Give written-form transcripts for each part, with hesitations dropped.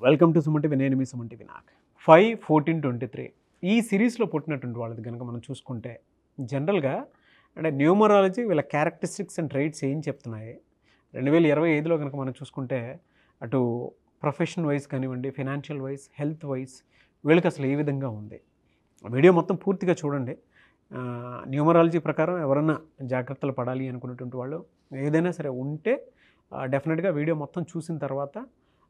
Welcome to Suman TV. నేను మీ Suman TV. నాకు 5-14-23 ఈ సిరీస్లో పుట్టినటువంటి వాళ్ళది కనుక మనం చూసుకుంటే జనరల్గా అంటే న్యూమరాలజీ వీళ్ళ క్యారెక్టరిస్టిక్స్ అండ్ ట్రైట్స్ ఏం చెప్తున్నాయి 2025లో కనుక మనం చూసుకుంటే అటు ప్రొఫెషన్ వైజ్ కానివ్వండి, ఫినాన్షియల్ వైజ్, హెల్త్ వైజ్ వీళ్ళకి అసలు ఏ విధంగా ఉంది. వీడియో మొత్తం పూర్తిగా చూడండి. న్యూమరాలజీ ప్రకారం ఎవరన్నా జాగ్రత్తలు పడాలి అనుకున్నటువంటి వాళ్ళు ఏదైనా సరే ఉంటే డెఫినెట్గా వీడియో మొత్తం చూసిన తర్వాత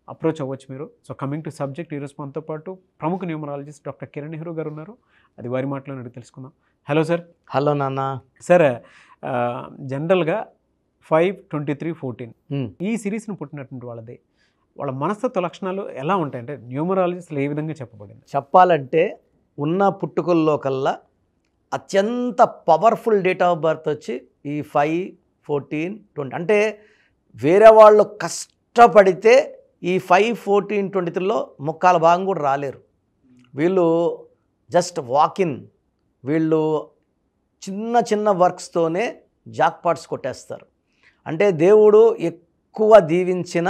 అప్రోచ్ అవ్వచ్చు మీరు. సో కమింగ్ టు సబ్జెక్ట్, ఈరోజు మనతో పాటు ప్రముఖ న్యూమరాలజిస్ట్ డాక్టర్ కిరణ్ నెహ్రూ గారు ఉన్నారు. అది వారి మాటలను అడిగి తెలుసుకుందాం. Hello sir. హలో నాన్న. సార్, జనరల్గా 5-23-14 ఈ సిరీస్ని పుట్టినటువంటి వాళ్ళది వాళ్ళ మనస్తత్వ లక్షణాలు ఎలా ఉంటాయి అంటే న్యూమరాలజిస్టులు ఏ విధంగా చెప్పబడింది? చెప్పాలంటే ఉన్న పుట్టుకల్లో కల్లా అత్యంత పవర్ఫుల్ డేట్ ఆఫ్ బర్త్ వచ్చి ఈ 5-14-20. అంటే వేరే వాళ్ళు కష్టపడితే ఈ 5-14-23లో ముక్కాల భాగం కూడా రాలేరు. వీళ్ళు జస్ట్ వాకిన్. వీళ్ళు చిన్న చిన్న వర్క్స్తోనే జాక్పాట్స్ కొట్టేస్తారు. అంటే దేవుడు ఎక్కువ దీవించిన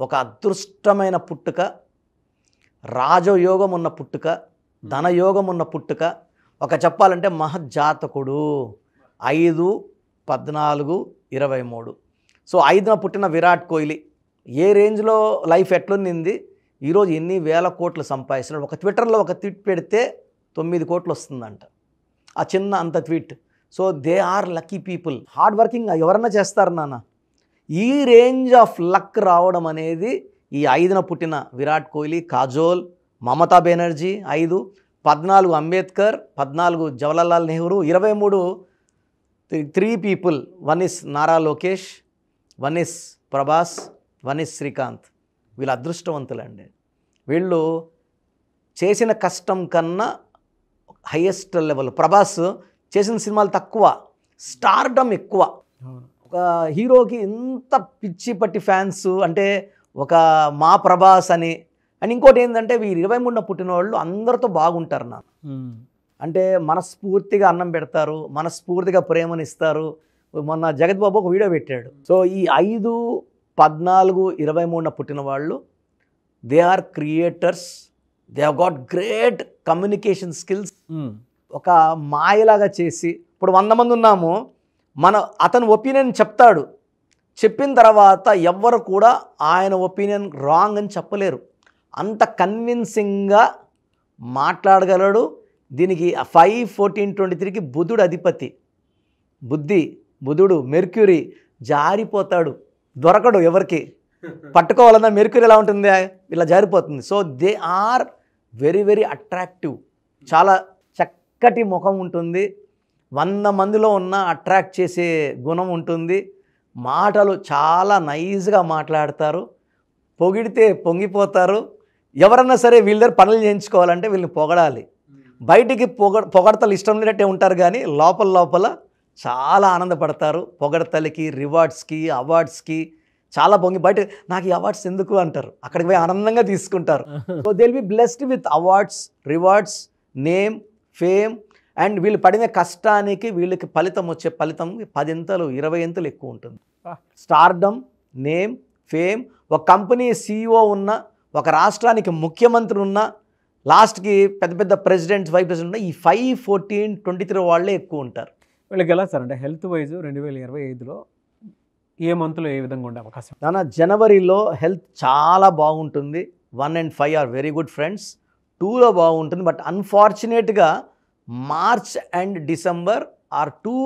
ఒక అదృష్టమైన పుట్టుక, రాజయోగం ఉన్న పుట్టుక, ధనయోగం ఉన్న పుట్టుక, ఒక చెప్పాలంటే మహజ్జాతకుడు. 5-14-23. సో 5న పుట్టిన విరాట్ కోహ్లీ ఏ రేంజ్లో లైఫ్ ఎట్లుంది, ఈరోజు ఎన్ని వేల కోట్లు సంపాదిస్తున్నాడు. ఒక ట్విట్టర్లో ఒక ట్వీట్ పెడితే 9 కోట్లు వస్తుందంట, ఆ చిన్న అంత tweet. So they are lucky people. Hard working ఎవరన్నా చేస్తారు నాన్న. ఈ రేంజ్ ఆఫ్ లక్ రావడం అనేది ఈ 5న పుట్టిన Virat Kohli, Kajol, Mamata Banerjee 5, 14 Ambedkar, 14 Jawaharlal Nehru, 23 3 people. 1 is Nara Lokesh, 1 is Prabhas, 1 is Srikanth. వీళ్ళు అదృష్టవంతులండి. వీళ్ళు చేసిన కష్టం కన్నా హైయెస్ట్ లెవెల్. ప్రభాస్ చేసిన సినిమాలు తక్కువ, స్టార్డమ్ ఎక్కువ. ఒక హీరోకి ఎంత పిచ్చి పట్టి ఫ్యాన్స్ అంటే ఒక మా ప్రభాస్ అని. అండ్ ఇంకోటి ఏంటంటే వీరు 23న పుట్టిన వాళ్ళు అందరితో బాగుంటారు నా. అంటే మనస్ఫూర్తిగా అన్నం పెడతారు, మనస్ఫూర్తిగా ప్రేమనిస్తారు. మొన్న జగత్ బాబు ఒక వీడియో పెట్టాడు. సో ఈ 5-14-23న పుట్టిన వాళ్ళు they are creators. They have got great communication skills. ఒక మాయలాగా చేసి ఇప్పుడు 100 మంది ఉన్నాము, అతని ఒపీనియన్ చెప్తాడు. చెప్పిన తర్వాత ఎవ్వరు కూడా ఆయన ఒపీనియన్ రాంగ్ అని చెప్పలేరు. అంత కన్విన్సింగ్గా మాట్లాడగలడు. దీనికి 5-14-23కి బుధుడు అధిపతి. బుధుడు మెర్క్యూరీ జారిపోతాడు, దొరకడు. ఎవరికి పట్టుకోవాలన్నా మెర్క్యూరీ ఎలా ఉంటుంది, ఇలా జారిపోతుంది. So they are very very attractive. చాలా చక్కటి ముఖం ఉంటుంది, 100 మందిలో ఉన్న అట్రాక్ట్ చేసే గుణం ఉంటుంది. మాటలు చాలా నైస్గా మాట్లాడతారు, పొగిడితే పొంగిపోతారు. ఎవరన్నా సరే వీళ్ళ దగ్గర పనులు చేయించుకోవాలంటే వీళ్ళని పొగడాలి. బయటికి పొగడతలు ఇష్టం లేనట్టే ఉంటారు, కానీ లోపల చాలా ఆనందపడతారు. పొగడతలకి, రివార్డ్స్కి, అవార్డ్స్కి చాలా పొంగి బయట నాకు ఈ అవార్డ్స్ ఎందుకు అంటారు, అక్కడికి పోయి ఆనందంగా తీసుకుంటారు. So they will be blessed with awards, rewards, name, fame. And వీళ్ళు పడిన కష్టానికి వీళ్ళకి ఫలితం వచ్చే ఫలితం 10 ఇంతలు 20 ఇంతలు ఎక్కువ ఉంటుంది. Stardom, name, fame. ఒక కంపెనీ CEO ఉన్న, ఒక రాష్ట్రానికి ముఖ్యమంత్రి ఉన్న, లాస్ట్కి పెద్ద పెద్ద ప్రెసిడెంట్స్, వైస్ ప్రెసిడెంట్ ఉన్న ఈ 5-14-23 వాళ్ళే ఎక్కువ ఉంటారు. వీళ్ళకి ఎలా సార్ అంటే హెల్త్ వైజ్ 2025లో ఏ మంత్లో ఏ విధంగా ఉండే అవకాశం? నాన్న జనవరిలో హెల్త్ చాలా బాగుంటుంది. 1 and 5 are very good friends. 2లో బాగుంటుంది. బట్ అన్ఫార్చునేట్గా March and December are 2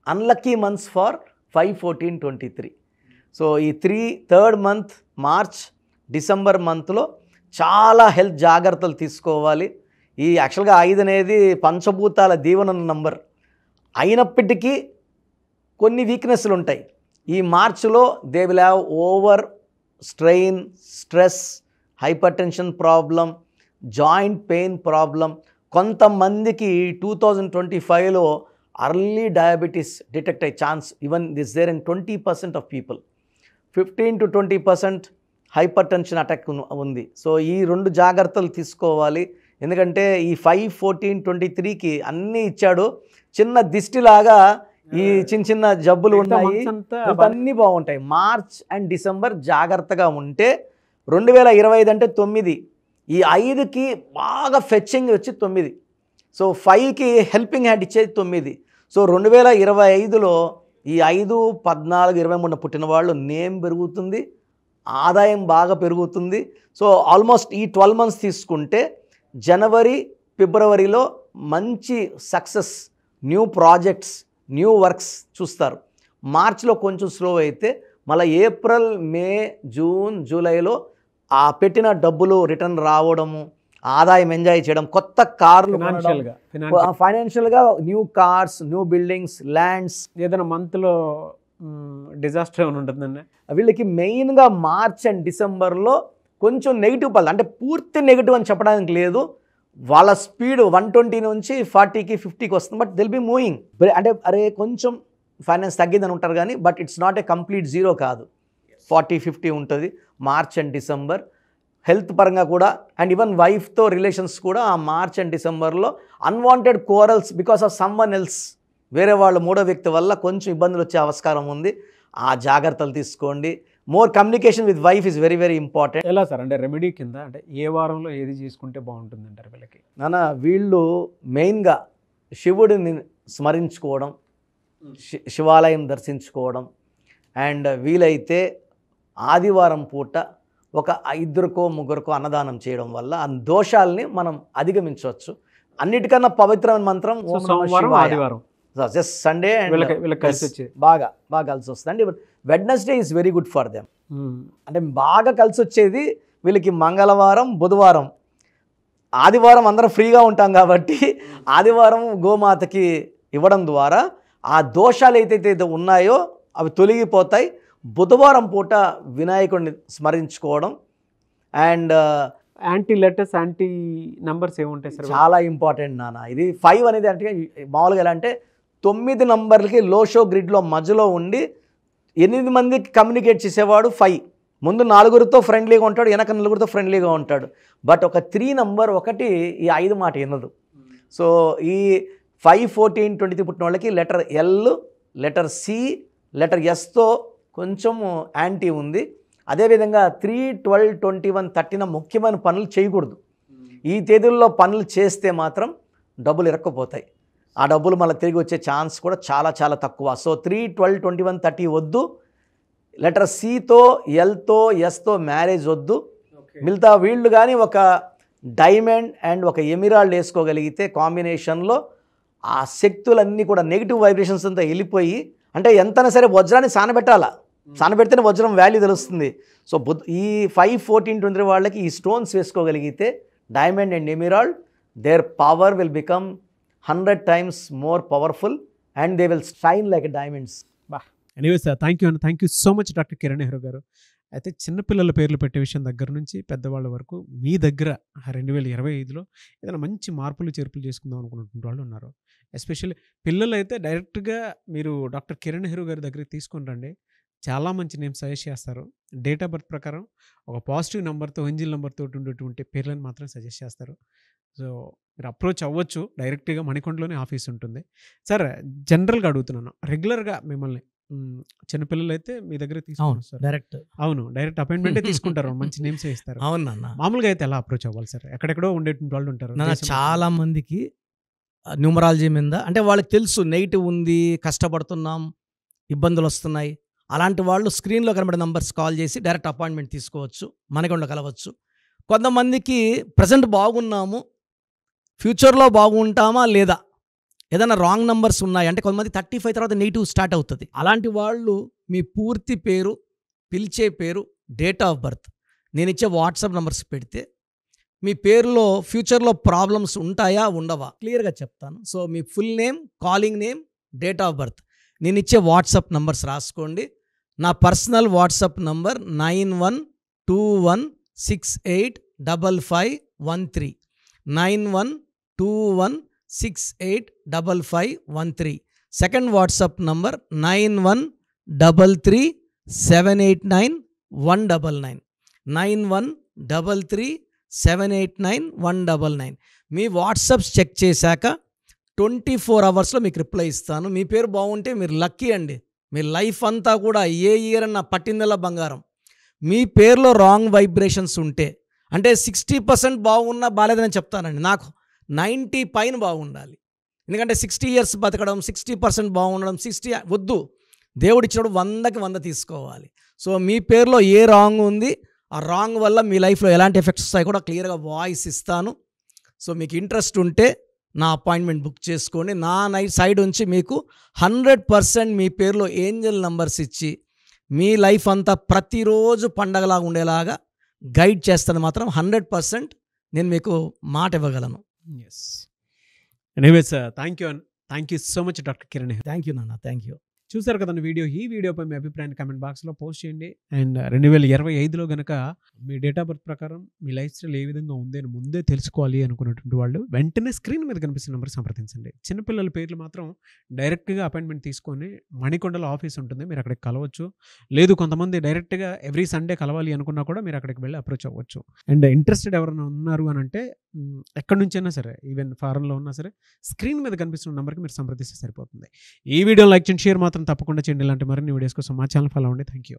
unlucky months for 5-14-23. So ఈ 3rd మంత్ మార్చ్ డిసెంబర్ మంత్లో చాలా హెల్త్ జాగ్రత్తలు తీసుకోవాలి. ఈ యాక్చువల్గా 5 అనేది పంచభూతాల దీవెన నంబర్ అయినప్పటికీ కొన్ని వీక్నెస్లు ఉంటాయి. ఈ మార్చిలో they will have over strain, stress, hypertension problem, joint pain problem. కొంతమందికి 2025లో అర్లీ డయాబెటీస్ డిటెక్ట్ అయ్యే chance even this there in 20% of people. 15-20% hypertension attack ఉంది. సో ఈ 2 జాగ్రత్తలు తీసుకోవాలి. ఎందుకంటే ఈ 5-14-23కి అన్నీ ఇచ్చాడు. చిన్న దిష్టిలాగా ఈ చిన్న చిన్న జబ్బులు ఉన్నాయి, అన్నీ బాగుంటాయి. మార్చ్ అండ్ డిసెంబర్ జాగ్రత్తగా ఉంటే 2025 అంటే 9, ఈ 5కి బాగా ఫెచ్చింగ్ వచ్చి 9, సో 5కి హెల్పింగ్ హ్యాండ్ ఇచ్చేది 9. సో 2025లో ఈ 5, 14, 23 పుట్టిన వాళ్ళు నేమ్ పెరుగుతుంది, ఆదాయం బాగా పెరుగుతుంది. సో ఆల్మోస్ట్ ఈ 12 మంత్స్ తీసుకుంటే జనవరి, ఫిబ్రవరిలో మంచి success, new projects, new works చూస్తారు. మార్చ్లో కొంచెం స్లో అయితే మళ్ళీ ఏప్రిల్, మే, జూన్, జూలైలో ఆ పెట్టిన డబ్బులు రిటర్న్ రావడము, ఆదాయం ఎంజాయ్ చేయడం, కొత్త కార్లు, ఫైనాన్షియల్గా new cars, new buildings, lands. ఏదైనా మంత్లో డిజాస్టర్ ఏమైనా ఉంటుందండి వీళ్ళకి మెయిన్గా మార్చ్ అండ్ డిసెంబర్లో కొంచెం నెగిటివ్ పళ్ళు, అంటే పూర్తి నెగిటివ్ అని చెప్పడానికి లేదు. వాళ్ళ స్పీడ్ 120 నుంచి 40కి 50కి వస్తుంది, బట్ దిల్ బి మూవింగ్. అంటే అరే కొంచెం ఫైనాన్స్ తగ్గిందని ఉంటారు కానీ but it's not a complete zero కాదు, 40-50 ఉంటుంది మార్చ్ అండ్ డిసెంబర్. హెల్త్ పరంగా కూడా అండ్ ఈవెన్ వైఫ్తో రిలేషన్స్ కూడా ఆ మార్చ్ అండ్ డిసెంబర్లో unwanted corals because of someone else, వేరే వాళ్ళు మూడో వ్యక్తి వల్ల కొంచెం ఇబ్బందులు వచ్చే ఆస్కారం ఉంది. ఆ జాగ్రత్తలు తీసుకోండి. More communication with wife is very very important. ఎలా సార్, అంటే రెమెడీ కింద అంటే ఏ వారంలో ఏది చేసుకుంటే బాగుంటుంది అంటారు వీళ్ళకి? నాన్న వీళ్ళు మెయిన్గా శివుడిని స్మరించుకోవడం, శివాలయం దర్శించుకోవడం, అండ్ వీలైతే ఆదివారం పూట ఒక 2కో 3కో అన్నదానం చేయడం వల్ల ఆ దోషాలని మనం అధిగమించవచ్చు. అన్నిటికన్నా పవిత్రమైన మంత్రం సోమవారం, ఆదివారం, జస్ట్ సండే అండ్ బాగా కలిసి వస్తుంది. And Wednesday is very good for them. అంటే బాగా కలిసి వచ్చేది వీళ్ళకి మంగళవారం, బుధవారం. ఆదివారం అందరం ఫ్రీగా ఉంటాం కాబట్టి ఆదివారం గోమాతకి ఇవ్వడం ద్వారా ఆ దోషాలు ఏదైతే ఉన్నాయో అవి తొలగిపోతాయి. బుధవారం పూట వినాయకుడిని స్మరించుకోవడం and anti letters, anti numbers ఏముంటాయి సార్? చాలా ఇంపార్టెంట్ నాన్న. ఇది 5 అనేది అంటే మామూలుగా ఎలా అంటే 9 నంబర్లకి లోషో గ్రిడ్లో మధ్యలో ఉండి 8 మందికి కమ్యూనికేట్ చేసేవాడు 5. ముందు 4గురితో ఫ్రెండ్లీగా ఉంటాడు, వెనక 4గురితో ఫ్రెండ్లీగా ఉంటాడు. బట్ ఒక 3 నంబర్ ఒకటి ఈ 5 మాట వినదు. సో ఈ 5, 14, 23 పుట్టిన వాళ్ళకి letter L, letter C, letter ఎస్తో కొంచెము యాంటీ ఉంది. అదేవిధంగా 3, 12, 21, 13 ముఖ్యమైన పనులు చేయకూడదు. ఈ తేదీల్లో పనులు చేస్తే మాత్రం డబ్బులు ఇరక్కపోతాయి. ఆ డబ్బులు మళ్ళీ తిరిగి వచ్చే ఛాన్స్ కూడా చాలా చాలా తక్కువ. సో 3, 12, 21, 30 వద్దు. లెటర్ సితో, ఎల్తో, ఎస్తో మ్యారేజ్ వద్దు. మిగతా వీళ్ళు కానీ ఒక డైమండ్ అండ్ ఒక ఎమిరాల్డ్ వేసుకోగలిగితే కాంబినేషన్లో ఆ శక్తులన్నీ కూడా నెగిటివ్ వైబ్రేషన్స్ అంతా వెళ్ళిపోయి, అంటే ఎంతైనా సరే వజ్రాన్ని సానబెట్టాలా, సానబెడితేనే వజ్రం వాల్యూ తెలుస్తుంది. సో ఈ 5, 14, 23 వాళ్ళకి ఈ స్టోన్స్ వేసుకోగలిగితే diamond and emerald, their power will become 100 times more powerful and they will shine like diamonds. Anyway sir, thank you so much doctor Kiran Nehru గారు. అయితే చిన్నపిల్లల పేర్లు పెట్టే విషయం దగ్గర నుంచి పెద్దవాళ్ళ వరకు మీ దగ్గర 2025లో ఏదైనా మంచి మార్పులు చేర్పులు చేసుకుందాం అనుకున్నటువంటి వాళ్ళు ఉన్నారు. ఎస్పెషల్లీ పిల్లలు అయితే డైరెక్ట్గా మీరు డాక్టర్ కిరణ్ నెహ్రూ గారి దగ్గరికి తీసుకొని రండి. చాలా మంచి నేమ్ సజెస్ట్ చేస్తారు. డేట్ ఆఫ్ బర్త్ ప్రకారం ఒక పాజిటివ్ నెంబర్తో, ఏంజిల్ నెంబర్తో ఉండేటువంటి పేర్లను మాత్రం సజెస్ట్ చేస్తారు. సో మీరు అప్రోచ్ అవ్వచ్చు. డైరెక్ట్గా మణికొండలోనే ఆఫీస్ ఉంటుంది. సార్ జనరల్గా అడుగుతున్నాను, రెగ్యులర్గా మిమ్మల్ని చిన్నపిల్లలు అయితే మీ దగ్గర తీసుకుంటారు డైరెక్ట్? అవును, డైరెక్ట్ అపాయింట్మెంటే తీసుకుంటారు, మంచి నేమ్స్ ఇస్తారు. అవునన్న. మామూలుగా అయితే ఎలా అప్రోచ్ అవ్వాలి సార్? ఎక్కడెక్కడో ఉండేటువంటి వాళ్ళు ఉంటారు. చాలా మందికి న్యూమరాలజీ మీద అంటే వాళ్ళకి తెలుసు నెగిటివ్ ఉంది, కష్టపడుతున్నాం, ఇబ్బందులు వస్తున్నాయి. అలాంటి వాళ్ళు స్క్రీన్లో కనబడే నంబర్స్ కాల్ చేసి డైరెక్ట్ అపాయింట్మెంట్ తీసుకోవచ్చు, మనకొండ కలవచ్చు. కొంతమందికి ప్రజెంట్ బాగున్నాము, ఫ్యూచర్లో బాగుంటామా లేదా, ఏదైనా రాంగ్ నంబర్స్ ఉన్నాయి అంటే కొంతమంది 35 తర్వాత నెగిటివ్ స్టార్ట్ అవుతుంది. అలాంటి వాళ్ళు మీ పూర్తి పేరు, పిలిచే పేరు, డేట్ ఆఫ్ బర్త్, నేను ఇచ్చే వాట్సాప్ నంబర్స్ పెడితే మీ పేరులో ఫ్యూచర్లో ప్రాబ్లమ్స్ ఉంటాయా ఉండవా క్లియర్గా చెప్తాను. So me full name, calling name, date of birth, నేను ఇచ్చే వాట్సాప్ నంబర్స్ రాసుకోండి. నా personal WhatsApp number 9121685513 9121685513. Second WhatsApp number 9133789199 9133789199. మీ వాట్సాప్స్ చెక్ చేశాక 24 అవర్స్లో మీకు రిప్లై ఇస్తాను. మీ పేరు బాగుంటే మీరు లక్కీ అండి. మీ లైఫ్ అంతా కూడా ఏ ఇయర్ అన్న పట్టిందల్లా బంగారం. మీ పేరులో రాంగ్ వైబ్రేషన్స్ ఉంటే, అంటే 60% బాగున్నా బాగాలేదని చెప్తానండి. నాకు 90 పైన బాగుండాలి. ఎందుకంటే 60 ఇయర్స్ బతకడం, 60% బాగుండడం, 60 వద్దు. దేవుడిచ్చినప్పుడు 100కి 100 తీసుకోవాలి. సో మీ పేరులో ఏ రాంగ్ ఉంది, ఆ రాంగ్ వల్ల మీ లైఫ్లో ఎలాంటి ఎఫెక్ట్స్ వస్తాయి కూడా క్లియర్గా వాయిస్ ఇస్తాను. సో మీకు ఇంట్రెస్ట్ ఉంటే నా అపాయింట్మెంట్ బుక్ చేసుకోండి. నా సైడ్ నుంచి మీకు 100% మీ పేరులో ఏంజల్ నంబర్స్ ఇచ్చి మీ లైఫ్ అంతా ప్రతిరోజు పండగలాగా ఉండేలాగా గైడ్ చేస్తాను. మాత్రం 100% నేను మీకు మాట ఇవ్వగలను. Yes. Anyways thank you so much doctor Kiran. Thank you నాన్న, థ్యాంక్ యూ. చూసారు కదండి వీడియో. ఈ వీడియోపై మీ అభిప్రాయాన్ని కామెంట్ బాక్స్లో పోస్ట్ చేయండి. అండ్ 2025లో కనుక మీ డేట్ ఆఫ్ బర్త్ ప్రకారం మీ లైఫ్ స్టైల్ ఏ విధంగా ఉంది అని ముందే తెలుసుకోవాలి అనుకున్నటువంటి వాళ్ళు వెంటనే స్క్రీన్ మీద కనిపిస్తున్న నెంబర్ సంప్రదించండి. చిన్నపిల్లల పేర్లు మాత్రం డైరెక్ట్గా అపాయింట్మెంట్ తీసుకొని మణికొండలో ఆఫీస్ ఉంటుంది, మీరు అక్కడికి కలవచ్చు. లేదు కొంతమంది డైరెక్ట్గా ఎవ్రీ సండే కలవాలి అనుకున్నా కూడా మీరు అక్కడికి వెళ్ళి అప్రోచ్ అవ్వచ్చు. అండ్ ఇంట్రెస్టెడ్ ఎవరైనా ఉన్నారు అని అంటే ఎక్కడి నుంచైనా సరే, ఈవెన్ ఫారెన్లో ఉన్నా సరే, స్క్రీన్ మీద కనిపిస్తున్న నెంబర్కి మీరు సంప్రదిస్తే సరిపోతుంది. ఈ వీడియో లైక్ చేయండి, షేర్ మాత్రం తప్పకుండా చేయండి. ఇలాంటి మరిన్ని వీడియోస్ కోసం మా ఛానల్ ఫాలో అవ్వండి. Thank you.